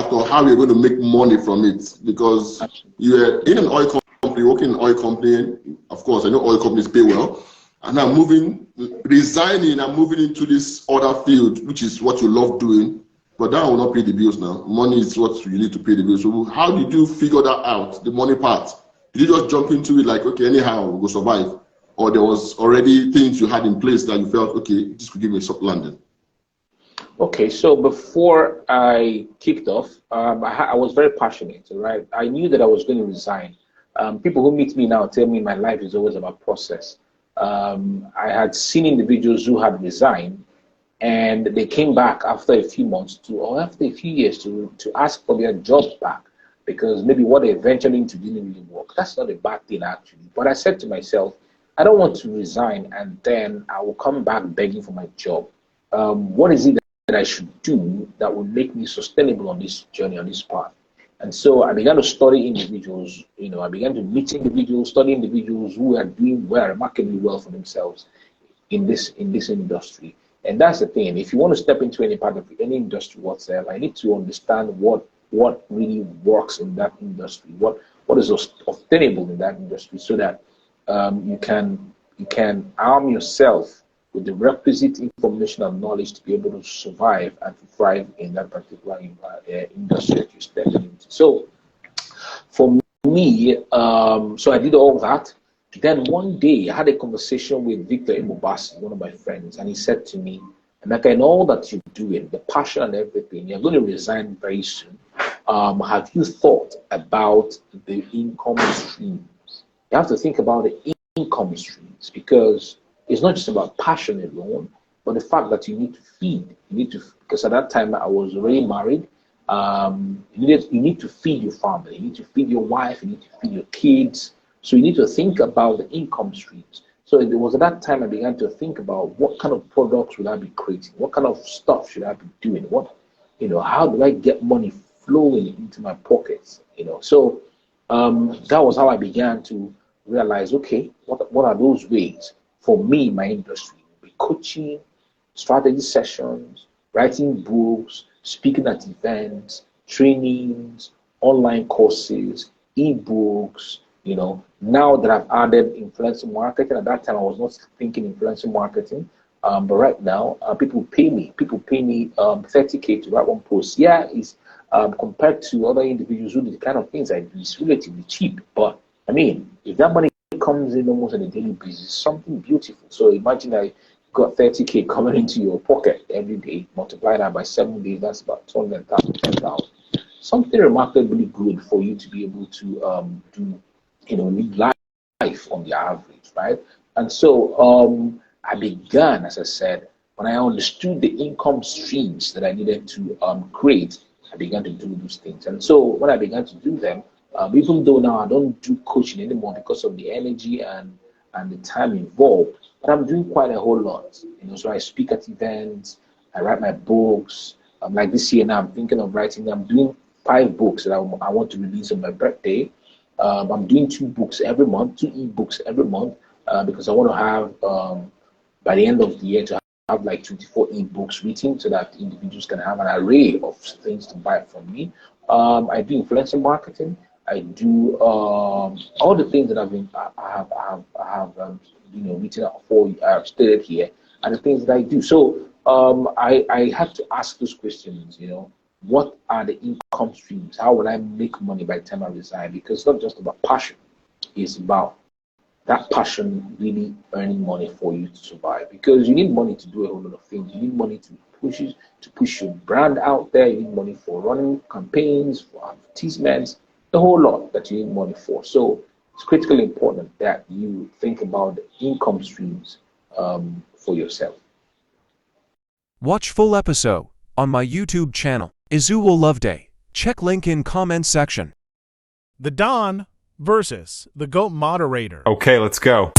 factor how you're going to make money from it, because you're in an oil company, working in an oil company. Of course, I know oil companies pay well, and now resigning and moving into this other field, which is what you love doing, but that will not pay the bills now. Money is what you need to pay the bills. So how did you figure that out, the money part? Did you just jump into it like, okay, anyhow, we'll survive? Or there was already things you had in place that you felt, okay, this could give me a soft landing? Okay, so before I kicked off, I was very passionate, right? I knew that I was going to resign. People who meet me now tell me my life is always about process. I had seen individuals who had resigned, and they came back after a few months or after a few years to ask for their jobs back, because maybe what they ventured into didn't really work. That's not a bad thing, actually. But I said to myself, I don't want to resign and then I will come back begging for my job. What is it that I should do that will make me sustainable on this journey, on this path? And so I began to study individuals. I began to meet individuals, study individuals who are doing well, remarkably well for themselves in this industry. And that's the thing. If you want to step into any part of any industry whatsoever, I need to understand what really works in that industry, what is sustainable in that industry, so that you can arm yourself with the requisite information and knowledge to be able to survive and to thrive in that particular industry that you're stepping into. So for me, so I did all that. Then one day I had a conversation with Victor Imobasi, one of my friends, and he said to me, Emeka, in all that you're doing, the passion and everything, you're going to resign very soon. Have you thought about the income streams? You have to think about the income streams, because it's not just about passion alone, but the fact that you need to feed. Because at that time I was already married. You need to feed your family. You need to feed your wife. You need to feed your kids. So you need to think about the income streams. So it was at that time I began to think about what kind of products would I be creating? What kind of stuff should I be doing? How do I get money flowing into my pockets? So that was how I began to realize, okay, what are those ways for me, my industry? Be coaching, strategy sessions, writing books, speaking at events, trainings, online courses, ebooks. Now that I've added influencer marketing, at that time I was not thinking influencer marketing, but right now people pay me 30K to write one post. Yeah, it's compared to other individuals who do the kind of things I do, it's relatively cheap. But I mean, if that money comes in almost on a daily basis, it's something beautiful. So imagine I got 30K coming into your pocket every day, multiply that by 7 days, that's about 200,000, 10,000. Something remarkably good for you to be able to live life on the average, right? And so I began, as I said, when I understood the income streams that I needed to create, I began to do those things. And so when I began to do them, even though now I don't do coaching anymore because of the energy and the time involved, but I'm doing quite a whole lot. So I speak at events, I write my books. Like this year now, I'm thinking of writing. I'm doing 5 books that I want to release on my birthday. I'm doing 2 books every month, 2 ebooks every month, because I want to have, by the end of the year, to have like 24 ebooks written, so that individuals can have an array of things to buy from me. I do influencer marketing. I do all the things that I have written out for you, I've stated here, and the things that I do. So I had to ask those questions. What are the income streams? How will I make money by the time I resign? Because it's not just about passion. It's about that passion really earning money for you to survive. Because you need money to do a whole lot of things. You need money to push your brand out there. You need money for running campaigns, for advertisements, a whole lot that you need money for. So it's critically important that you think about the income streams for yourself. Watch full episode on my YouTube channel, Izuwo Loveday. Check link in comment section. The Don versus the GOAT moderator. Okay, let's go.